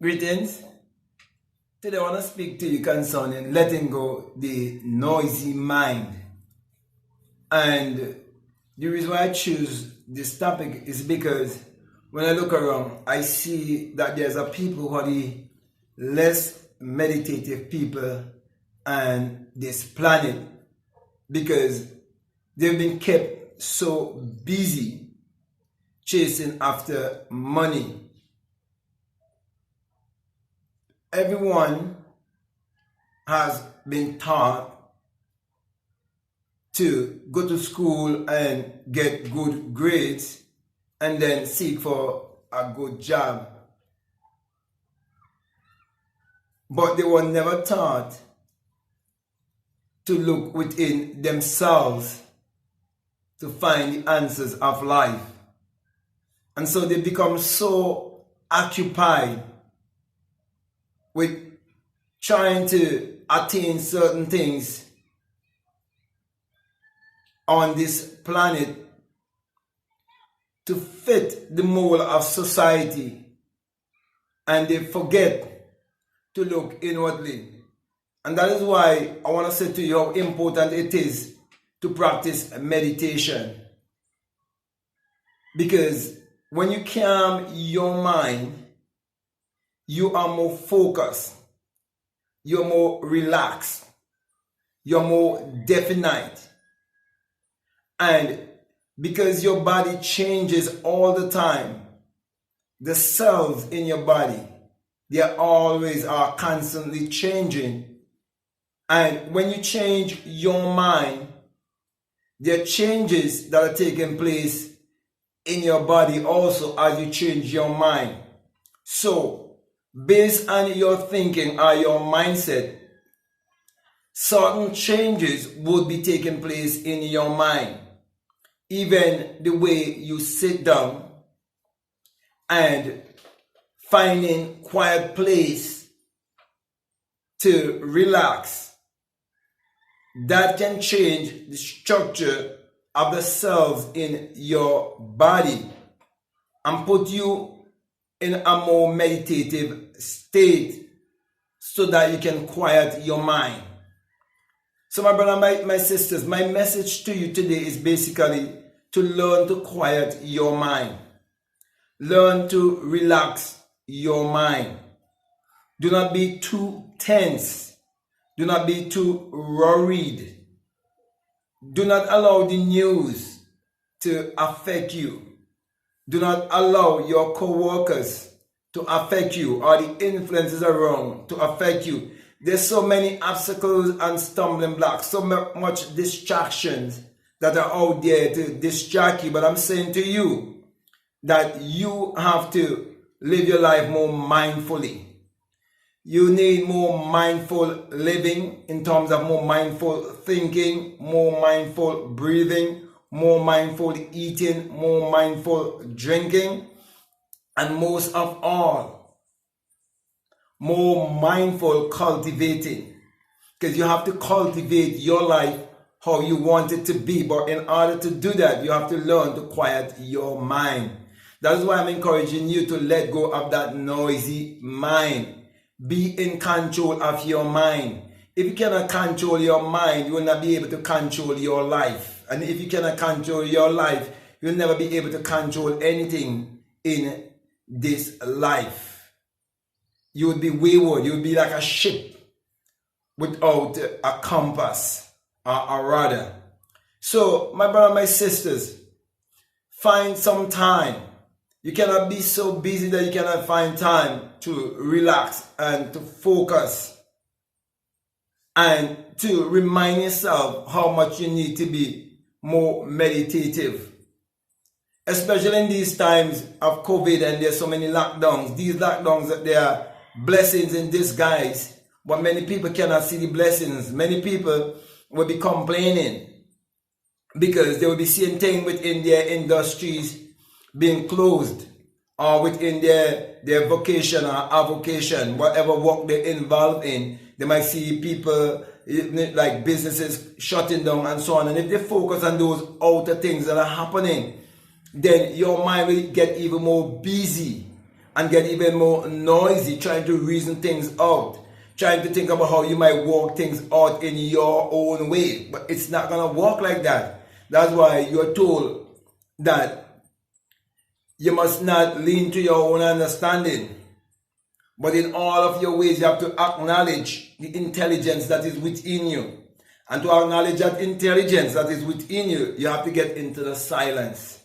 Greetings. Today I want to speak to you concerning letting go the noisy mind. And the reason why I choose this topic is because when I look around, I see that there's a people who are the less meditative people on this planet because they've been kept so busy chasing after money. Everyone has been taught to go to school and get good grades and then seek for a good job. But they were never taught to look within themselves to find the answers of life. And so they become so occupied with trying to attain certain things on this planet to fit the mold of society, and they forget to look inwardly. And that is why I want to say to you how important it is to practice meditation. Because when you calm your mind, you are more focused, you're more relaxed, you're more definite. And because your body changes all the time, the cells in your body, they always are constantly changing. And when you change your mind, there are changes that are taking place in your body also as you change your mind. So, based on your thinking or your mindset, certain changes would be taking place in your mind. Even the way you sit down and finding quiet place to relax, that can change the structure of the cells in your body and put you in a more meditative state so that you can quiet your mind. So my brother, my sisters, my message to you today is basically to learn to quiet your mind. Learn to relax your mind. Do not be too tense. Do not be too worried. Do not allow the news to affect you. Do not allow your co-workers to affect you or the influences around to affect you. There's so many obstacles and stumbling blocks, so much distractions that are out there to distract you. But I'm saying to you that you have to live your life more mindfully. You need more mindful living in terms of more mindful thinking, more mindful breathing, more mindful eating, more mindful drinking, and most of all, more mindful cultivating. Because you have to cultivate your life how you want it to be. But in order to do that, you have to learn to quiet your mind. That is why I'm encouraging you to let go of that noisy mind. Be in control of your mind. If you cannot control your mind, you will not be able to control your life. And if you cannot control your life, you'll never be able to control anything in this life. You would be wayward. You would be like a ship without a compass or a rudder. So, my brother, my sisters, find some time. You cannot be so busy that you cannot find time to relax and to focus and to remind yourself how much you need to be more meditative. Especially in these times of COVID and there's so many lockdowns. These lockdowns, they are blessings in disguise, but many people cannot see the blessings. Many people will be complaining because they will be seeing things within their industries being closed or within their vocation or avocation, whatever work they're involved in. They might see people like businesses shutting down and so on. And if they focus on those outer things that are happening, then your mind will get even more busy and get even more noisy, trying to reason things out, trying to think about how you might work things out in your own way. But it's not going to work like that. That's why you're told that you must not lean to your own understanding, but in all of your ways you have to acknowledge the intelligence that is within you. And to acknowledge that intelligence that is within you, you have to get into the silence.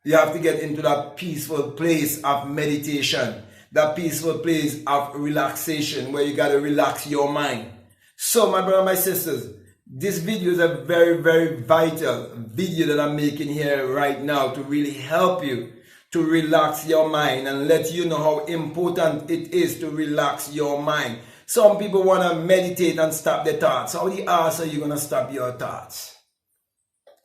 You have to get into that peaceful place of meditation, that peaceful place of relaxation where you got to relax your mind. So my brother, my sisters, this video is a very, very vital video that I'm making here right now to really help you to relax your mind and let you know how important it is to relax your mind. Some people want to meditate and stop their thoughts. How the ass are you going to stop your thoughts?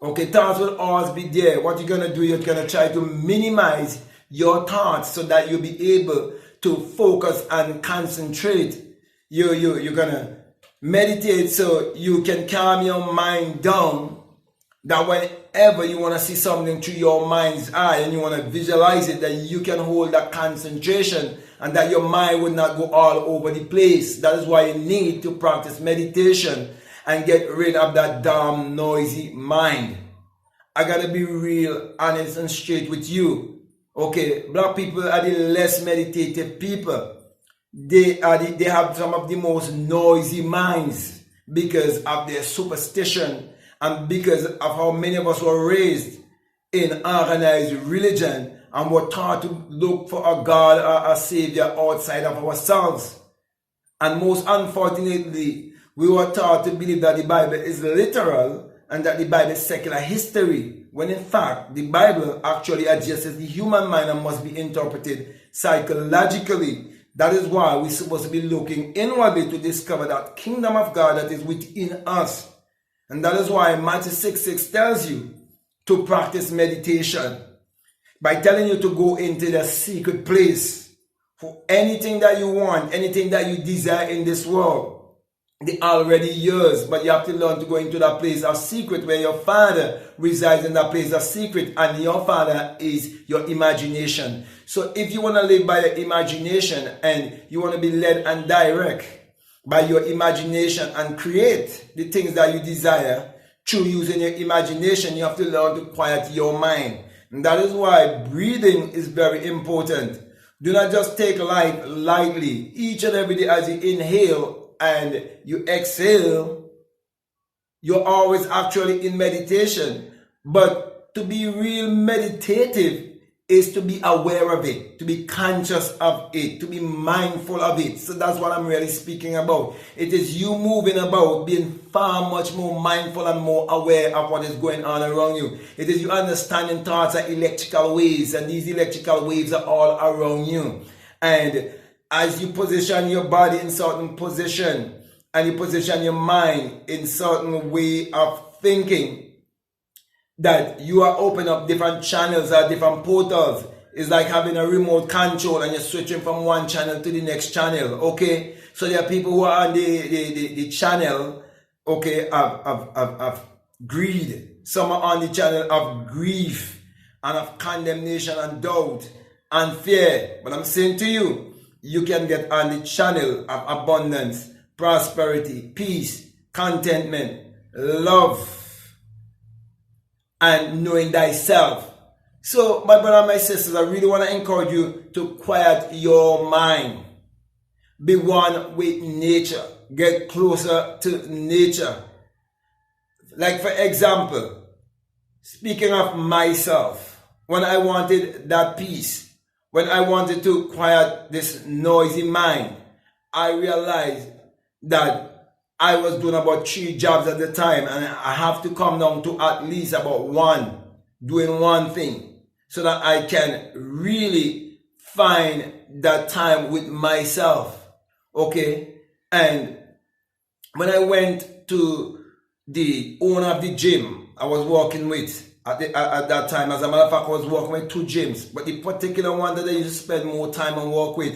Okay, thoughts will always be there. What you're going to do, you're going to try to minimize your thoughts so that you'll be able to focus and concentrate. You're going to meditate so you can calm your mind down, that whenever you want to see something through your mind's eye and you want to visualize it, that you can hold that concentration and that your mind would not go all over the place. That is why you need to practice meditation and get rid of that damn noisy mind. I gotta be real honest and straight with you. Okay, black people are the less meditative people. They have some of the most noisy minds because of their superstition and because of how many of us were raised in organized religion and were taught to look for a God or a savior outside of ourselves. And most unfortunately, we were taught to believe that the Bible is literal and that the Bible is secular history, when in fact the Bible actually addresses the human mind and must be interpreted psychologically. That is why we're supposed to be looking inwardly to discover that kingdom of God that is within us. And that is why Matthew 6:6 tells you to practice meditation by telling you to go into the secret place for anything that you want, anything that you desire in this world. They already yours, but you have to learn to go into that place of secret where your Father resides in that place of secret, and your Father is your imagination. So if you want to live by your imagination and you want to be led and direct by your imagination and create the things that you desire through using your imagination, you have to learn to quiet your mind. And that is why breathing is very important. Do not just take life lightly. Each and every day as you inhale and you exhale, you're always actually in meditation. But to be real meditative is to be aware of it, to be conscious of it, to be mindful of it. So that's what I'm really speaking about. It is you moving about, being far much more mindful and more aware of what is going on around you. It is you understanding thoughts are electrical waves, and these electrical waves are all around you. And as you position your body in certain position and you position your mind in certain way of thinking, that you are opening up different channels or different portals. It's like having a remote control and you're switching from one channel to the next channel. Okay, so there are people who are on the channel, okay, of greed. Some are on the channel of grief and of condemnation and doubt and fear. But I'm saying to you, you can get on the channel of abundance, prosperity, peace, contentment, love, and knowing thyself. So my brother and my sisters, I really want to encourage you to quiet your mind. Be one with nature. Get closer to nature. Like for example, speaking of myself, when I wanted that peace, when I wanted to quiet this noisy mind, I realized that I was doing about 3 jobs at the time, and I have to come down to at least about one, doing one thing, so that I can really find that time with myself. Okay? And when I went to the owner of the gym I was working with at that time, as a matter of fact, I was working with 2 gyms, but the particular one that I used to spend more time and work with,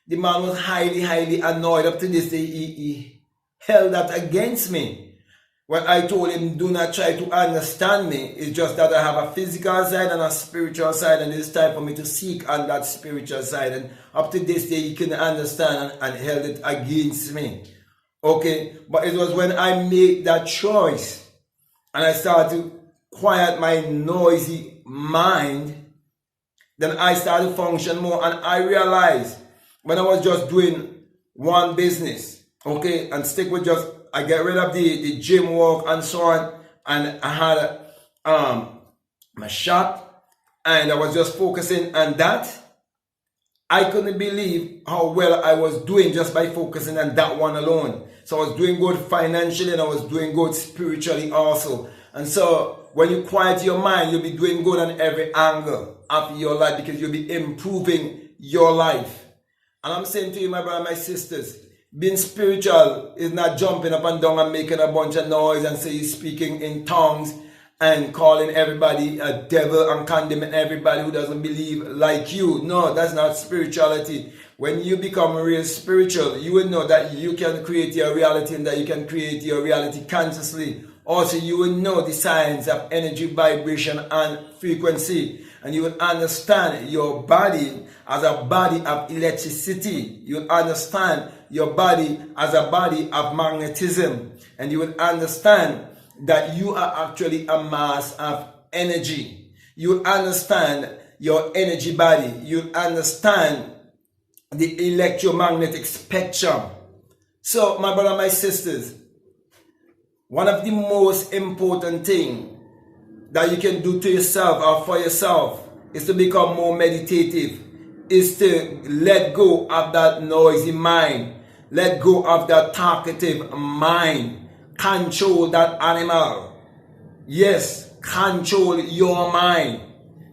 the man was highly annoyed. Up to this day, he held that against me. When I told him, do not try to understand me, it's just that I have a physical side and a spiritual side, and it's time for me to seek on that spiritual side. And up to this day, he couldn't understand and held it against me. Okay, but it was when I made that choice and I started to quiet my noisy mind, then I started to function more. And I realized when I was just doing one business, okay, and stick with just, I get rid of the gym work and so on, and I had my shop, and I was just focusing on that. I couldn't believe how well I was doing just by focusing on that one alone. So I was doing good financially and I was doing good spiritually also. And so when you quiet your mind, you'll be doing good on every angle of your life because you'll be improving your life. And I'm saying to you, my brother, my sisters, being spiritual is not jumping up and down and making a bunch of noise and say you're speaking in tongues and calling everybody a devil and condemning everybody who doesn't believe like you. No, that's not spirituality. When you become real spiritual, you will know that you can create your reality and that you can create your reality consciously. Also, you will know the science of energy, vibration, and frequency. And you will understand your body as a body of electricity. You will understand your body as a body of magnetism. And you will understand that you are actually a mass of energy. You will understand your energy body. You will understand the electromagnetic spectrum. So, my brother, my sisters, one of the most important things that you can do to yourself or for yourself is to become more meditative, is to let go of that noisy mind, let go of that talkative mind, control that animal. Yes, control your mind.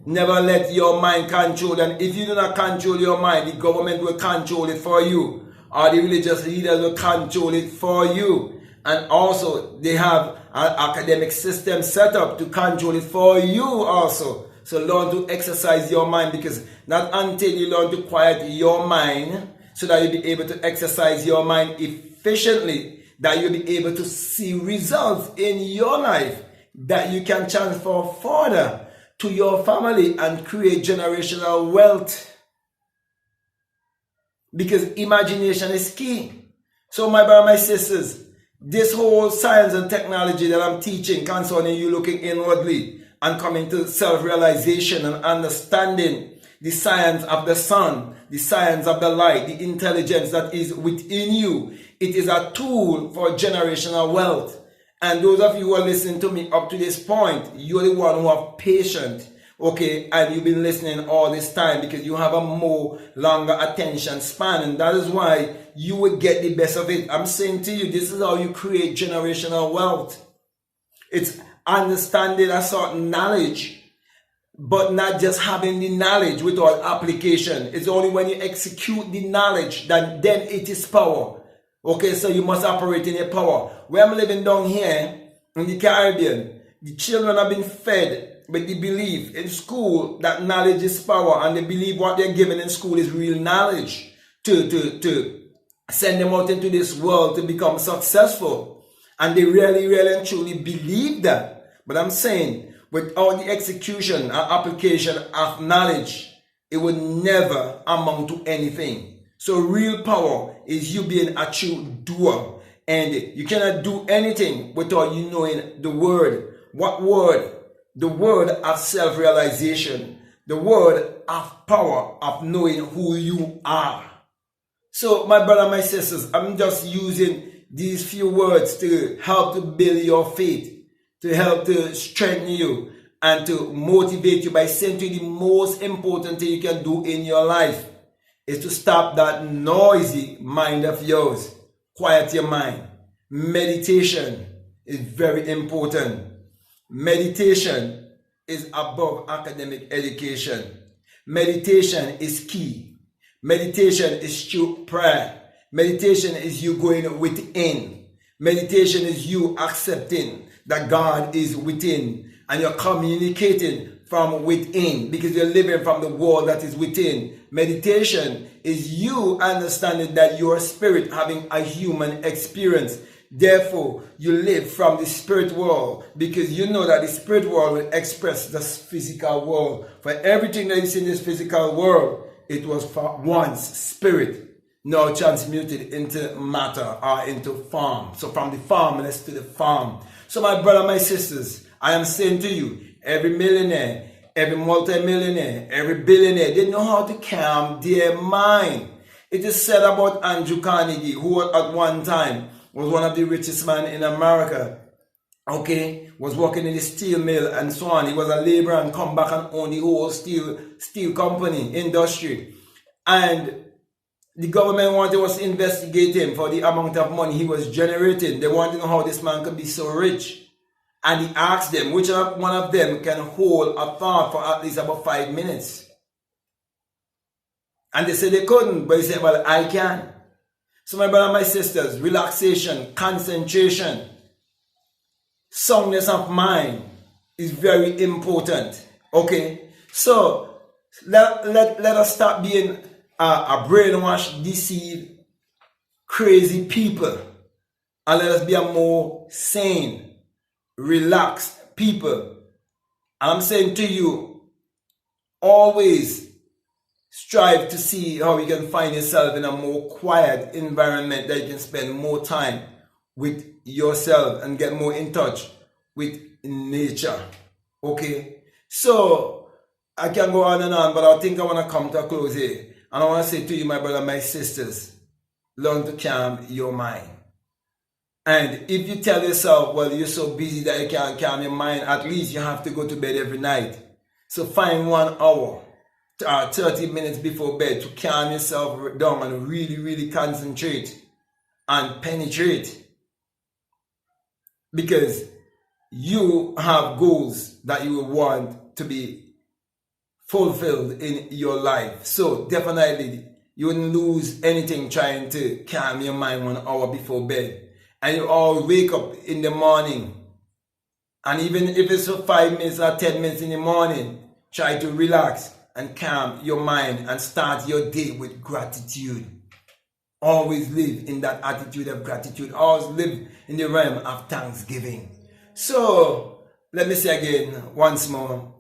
Never let your mind control. And if you do not control your mind, the government will control it for you, or the religious leaders will control it for you. And also, they have an academic system set up to control it for you also. So learn to exercise your mind, because not until you learn to quiet your mind so that you'll be able to exercise your mind efficiently, that you'll be able to see results in your life that you can transfer further to your family and create generational wealth. Because imagination is key. So my brother, my sisters, this whole science and technology that I'm teaching concerning you looking inwardly and coming to self-realization and understanding the science of the sun, the science of the light, the intelligence that is within you, it is a tool for generational wealth. And those of you who are listening to me up to this point, you're the one who are patient, okay, and you've been listening all this time because you have a more longer attention span, and that is why you will get the best of it. I'm saying to you, this is how you create generational wealth. It's understanding a certain knowledge, but not just having the knowledge without application. It's only when you execute the knowledge that then it is power. Okay, so you must operate in your power. Where I'm living down here in the Caribbean, the children have been fed with the belief in school that knowledge is power, and they believe what they're given in school is real knowledge to send them out into this world to become successful. And they really, really and truly believe that. But I'm saying, without the execution and application of knowledge, it would never amount to anything. So real power is you being a true doer. And you cannot do anything without you knowing the word. What word? The word of self-realization. The word of power of knowing who you are. So my brother, my sisters, I'm just using these few words to help to build your faith, to help to strengthen you, and to motivate you by saying to you the most important thing you can do in your life is to stop that noisy mind of yours. Quiet your mind. Meditation is very important. Meditation is above academic education. Meditation is key. Meditation is through prayer. Meditation is you going within. Meditation is you accepting that God is within, and you're communicating from within because you're living from the world that is within. Meditation is you understanding that you're a spirit having a human experience. Therefore, you live from the spirit world because you know that the spirit world will express the physical world. For everything that is in this physical world, it was once spirit, now transmuted into matter or into form. So from the formless to the form. So my brother, my sisters, I am saying to you, every millionaire, every multimillionaire, every billionaire, they know how to calm their mind. It is said about Andrew Carnegie, who at one time was one of the richest men in America, okay, was working in the steel mill and so on. He was a laborer and come back and own the whole steel company, industry. And the government wanted us to investigate him for the amount of money he was generating. They wanted to know how this man could be so rich. And he asked them, which one of them can hold a thought for at least about 5 minutes? And they said they couldn't, but he said, well, I can. So my brother, my sisters, relaxation, concentration, soundness of mind is very important. Okay? So let us stop being a brainwashed, deceived, crazy people. And let us be a more sane, relaxed people. And I'm saying to you, always strive to see how you can find yourself in a more quiet environment that you can spend more time with yourself and get more in touch with nature. Okay? So, I can go on and on, but I think I want to come to a close here. And I want to say to you, my brother, my sisters, learn to calm your mind. And if you tell yourself, well, you're so busy that you can't calm your mind, at least you have to go to bed every night. So find 1 hour, 30 minutes before bed to calm yourself down and really, really concentrate and penetrate. Because you have goals that you want to be fulfilled in your life. So definitely you wouldn't lose anything trying to calm your mind 1 hour before bed. And you all wake up in the morning, and even if it's for 5 minutes or 10 minutes in the morning, try to relax and calm your mind and start your day with gratitude. Always live in that attitude of gratitude. Always live in the realm of thanksgiving. So let me say again once more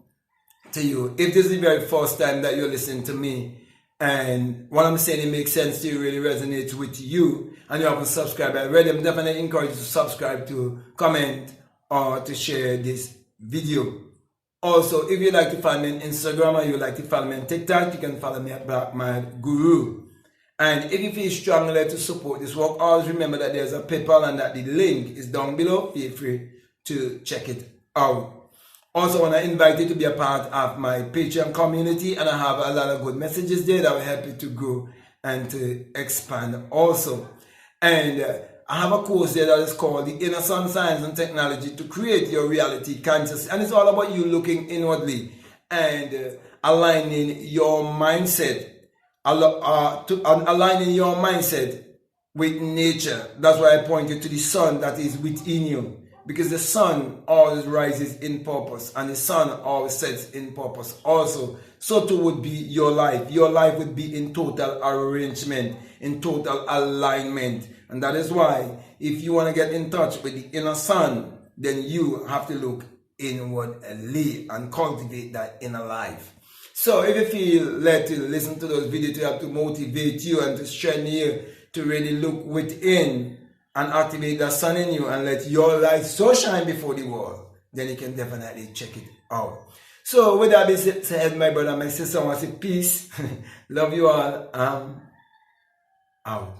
to you, if this is the very first time that you're listening to me, and what I'm saying, it makes sense to you, really resonates with you, and you haven't subscribed already, I'm definitely encourage you to subscribe, to comment, or to share this video. Also, if you'd like to follow me on Instagram or you'd like to follow me on TikTok, you can follow me at BlackMadGuru. And if you feel strongly to support this work, always remember that there's a PayPal and that the link is down below. Feel free to check it out. Also, I want to invite you to be a part of my Patreon community, and I have a lot of good messages there that will help you to grow and to expand also. And I have a course there that is called The Inner Sun Science and Technology to Create Your Reality Consciously. And it's all about you looking inwardly and aligning your mindset, aligning your mindset with nature. That's why I point you to the sun that is within you. Because the sun always rises in purpose and the sun always sets in purpose also. So too would be your life. Your life would be in total arrangement, in total alignment. And that is why if you want to get in touch with the inner sun, then you have to look inwardly and cultivate that inner life. So if you feel led to listen to those videos to help to motivate you and to strengthen you to really look within and activate the sun in you and let your light so shine before the world, then you can definitely check it out. So with that being said, my brother, my sister, I want to say peace. Love you all. Out.